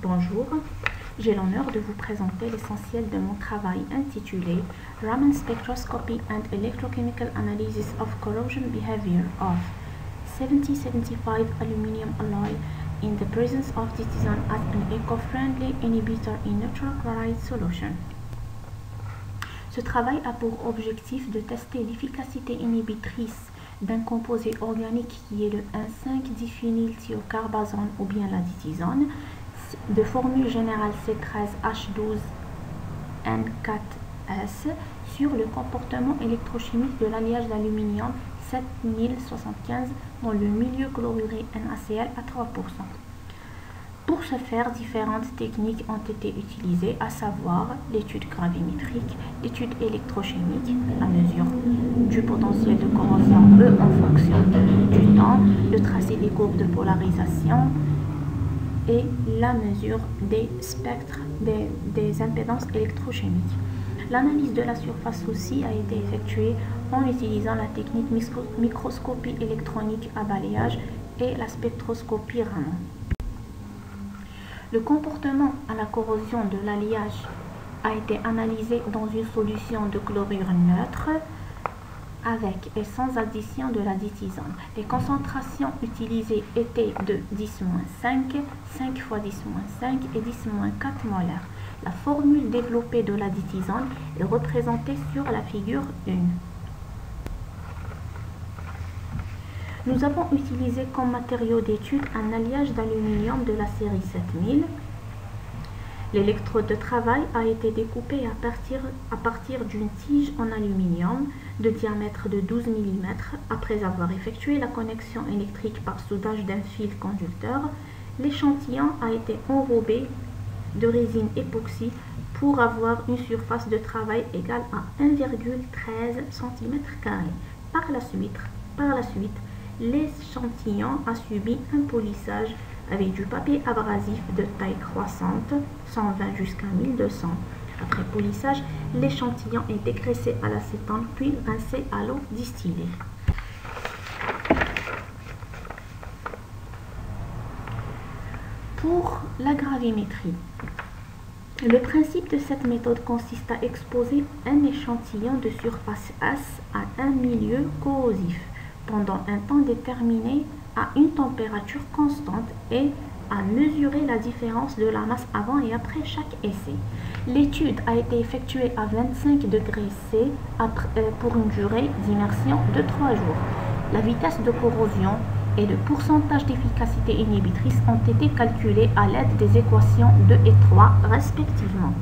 Bonjour, j'ai l'honneur de vous présenter l'essentiel de mon travail intitulé Raman Spectroscopy and Electrochemical Analysis of Corrosion Behavior of 7075 Aluminum Alloy in the presence of Ditizan as an eco-friendly inhibitor in neutral chloride solution. Ce travail a pour objectif de tester l'efficacité inhibitrice d'un composé organique qui est le 1,5-diphénylthiocarbazone ou bien la ditizane, de formule générale C13H12N4S sur le comportement électrochimique de l'alliage d'aluminium 7075 dans le milieu chloruré NaCl à 3%. Pour ce faire, différentes techniques ont été utilisées, à savoir l'étude gravimétrique, l'étude électrochimique, la mesure du potentiel de corrosion E en fonction du temps, le tracé des courbes de polarisation et la mesure des spectres des impédances électrochimiques. L'analyse de la surface aussi a été effectuée en utilisant la technique microscopie électronique à balayage et la spectroscopie Raman. Le comportement à la corrosion de l'alliage a été analysé dans une solution de chlorure neutre avec et sans addition de la ditizane. Les concentrations utilisées étaient de 10-5, 5 x 10-5 et 10-4 molaires. La formule développée de la ditizane est représentée sur la figure 1. Nous avons utilisé comme matériau d'étude un alliage d'aluminium de la série 7000. L'électrode de travail a été découpée à partir d'une tige en aluminium de diamètre de 12 mm après avoir effectué la connexion électrique par soudage d'un fil conducteur. L'échantillon a été enrobé de résine époxy pour avoir une surface de travail égale à 1,13 cm². Par la suite, l'échantillon a subi un polissage avec du papier abrasif de taille croissante, 120 jusqu'à 1200. Après polissage, l'échantillon est dégraissé à l'acétone puis rincé à l'eau distillée. Pour la gravimétrie, le principe de cette méthode consiste à exposer un échantillon de surface S à un milieu corrosif pendant un temps déterminé à une température constante et à mesurer la différence de la masse avant et après chaque essai. L'étude a été effectuée à 25 degrés C pour une durée d'immersion de 3 jours. La vitesse de corrosion et le pourcentage d'efficacité inhibitrice ont été calculés à l'aide des équations 2 et 3 respectivement.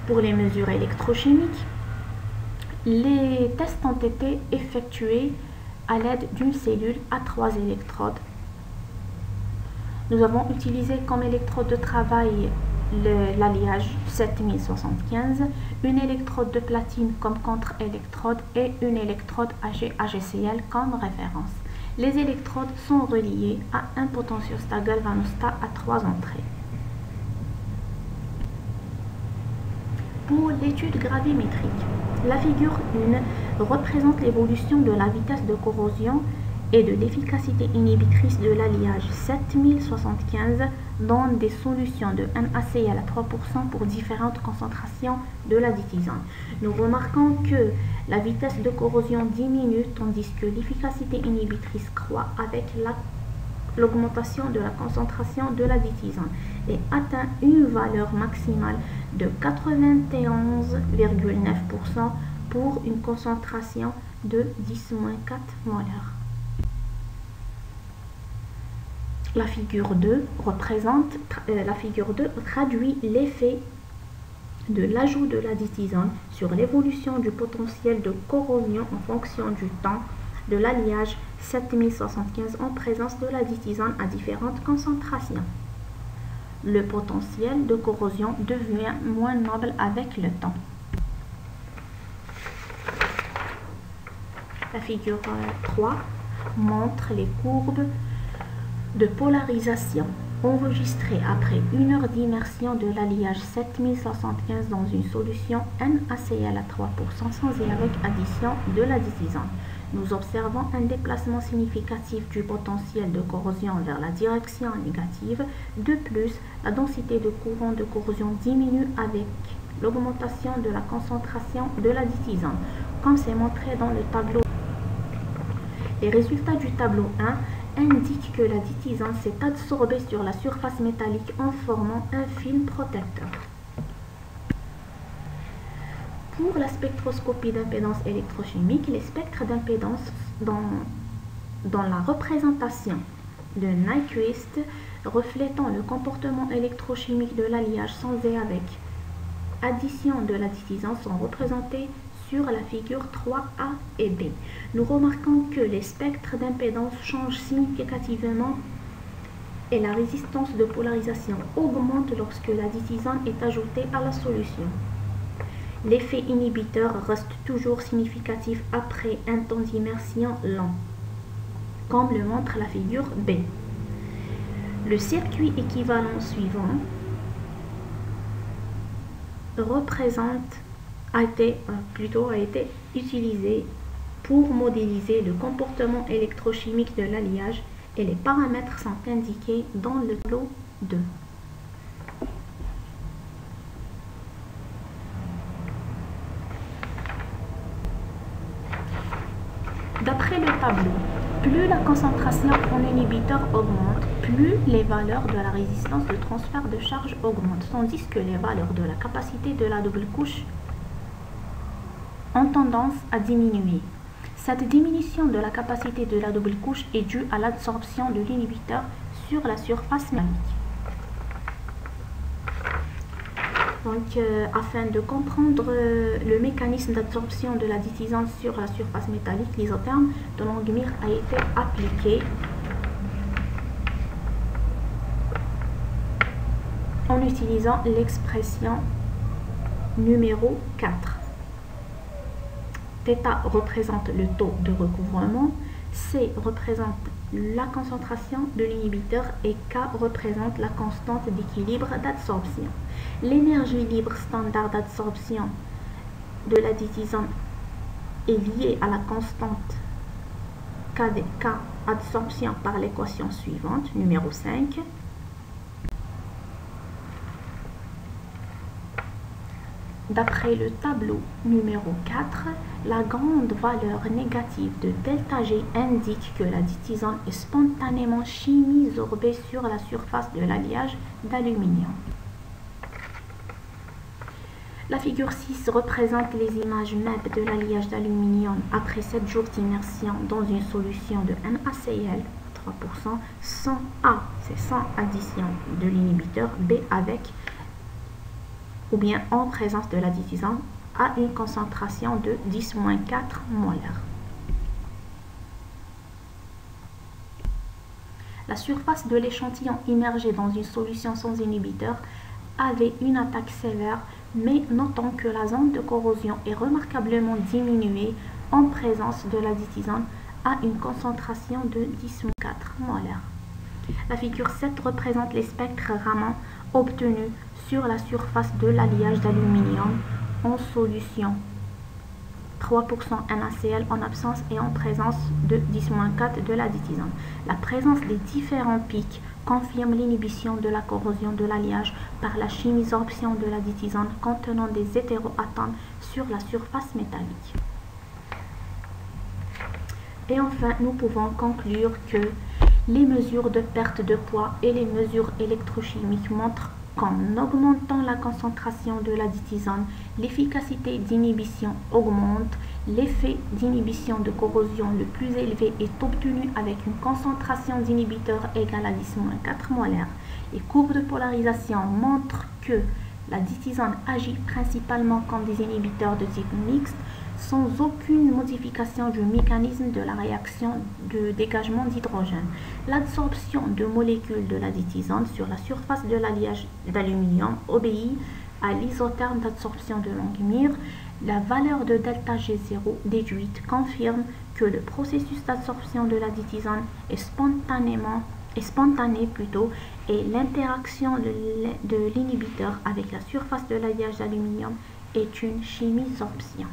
Pour les mesures électrochimiques, les tests ont été effectués à l'aide d'une cellule à 3 électrodes. Nous avons utilisé comme électrode de travail l'alliage 7075, une électrode de platine comme contre-électrode et une électrode AgCl comme référence. Les électrodes sont reliées à un potentiostat galvanostat à 3 entrées. Pour l'étude gravimétrique, la figure 1 représente l'évolution de la vitesse de corrosion et de l'efficacité inhibitrice de l'alliage 7075 dans des solutions de NaCl à 3% pour différentes concentrations de la ditizane. Nous remarquons que la vitesse de corrosion diminue tandis que l'efficacité inhibitrice croît avec l'augmentation de la concentration de la ditizane et atteint une valeur maximale de 91,9% pour une concentration de 10-4 molaires. La figure 2 traduit l'effet de l'ajout de la ditizane sur l'évolution du potentiel de corrosion en fonction du temps de l'alliage 7075 en présence de la ditizane à différentes concentrations. Le potentiel de corrosion devient moins noble avec le temps. La figure 3 montre les courbes de polarisation enregistrées après 1 heure d'immersion de l'alliage 7075 dans une solution NaCl à 3% sans et avec addition de la ditizane. Nous observons un déplacement significatif du potentiel de corrosion vers la direction négative. De plus, la densité de courant de corrosion diminue avec l'augmentation de la concentration de la ditisane, comme c'est montré dans le tableau. Les résultats du tableau 1 indiquent que la ditisane s'est adsorbée sur la surface métallique en formant un film protecteur. Pour la spectroscopie d'impédance électrochimique, les spectres d'impédance dans la représentation de Nyquist reflétant le comportement électrochimique de l'alliage sans et avec addition de la ditisane sont représentés sur la figure 3A et B. Nous remarquons que les spectres d'impédance changent significativement et la résistance de polarisation augmente lorsque la ditisane est ajoutée à la solution. L'effet inhibiteur reste toujours significatif après un temps d'immersion lent, comme le montre la figure B. Le circuit équivalent suivant a été utilisé pour modéliser le comportement électrochimique de l'alliage et les paramètres sont indiqués dans le tableau 2. D'après le tableau, plus la concentration en inhibiteur augmente, plus les valeurs de la résistance de transfert de charge augmentent, tandis que les valeurs de la capacité de la double couche ont tendance à diminuer. Cette diminution de la capacité de la double couche est due à l'absorption de l'inhibiteur sur la surface métallique. Donc, afin de comprendre le mécanisme d'absorption de la ditisane sur la surface métallique, l'isotherme de Langmuir a été appliqué en utilisant l'expression numéro 4. Θ représente le taux de recouvrement, C représente la concentration de l'inhibiteur et K représente la constante d'équilibre d'absorption. L'énergie libre standard d'absorption de la ditisane est liée à la constante K absorption par l'équation suivante, numéro 5. D'après le tableau numéro 4, la grande valeur négative de ΔG indique que la ditisane est spontanément chimisorbée sur la surface de l'alliage d'aluminium. La figure 6 représente les images MEP de l'alliage d'aluminium après 7 jours d'immersion dans une solution de NaCl 3%, sans A, c'est sans addition de l'inhibiteur, B avec ou bien en présence de la ditisane à une concentration de 10-4 molaires. La surface de l'échantillon immergé dans une solution sans inhibiteur avait une attaque sévère, mais notons que la zone de corrosion est remarquablement diminuée en présence de la ditisane à une concentration de 10-4 molaires. La figure 7 représente les spectres Raman obtenus sur la surface de l'alliage d'aluminium en solution 3% NaCl en absence et en présence de 10-4 de la ditisane. La présence des différents pics confirme l'inhibition de la corrosion de l'alliage par la chimisorption de la ditisane contenant des hétéroatomes sur la surface métallique. Et enfin, nous pouvons conclure que les mesures de perte de poids et les mesures électrochimiques montrent qu'en augmentant la concentration de la ditisane, l'efficacité d'inhibition augmente. L'effet d'inhibition de corrosion le plus élevé est obtenu avec une concentration d'inhibiteur égale à 10-4 molaires. Les courbes de polarisation montrent que la ditisane agit principalement comme des inhibiteurs de type mixte, sans aucune modification du mécanisme de la réaction de dégagement d'hydrogène. L'absorption de molécules de la ditisane sur la surface de l'alliage d'aluminium obéit à l'isotherme d'absorption de Langmuir. La valeur de ΔG0 déduite confirme que le processus d'absorption de la ditisane est spontané et l'interaction de l'inhibiteur avec la surface de l'alliage d'aluminium est une chimisorption.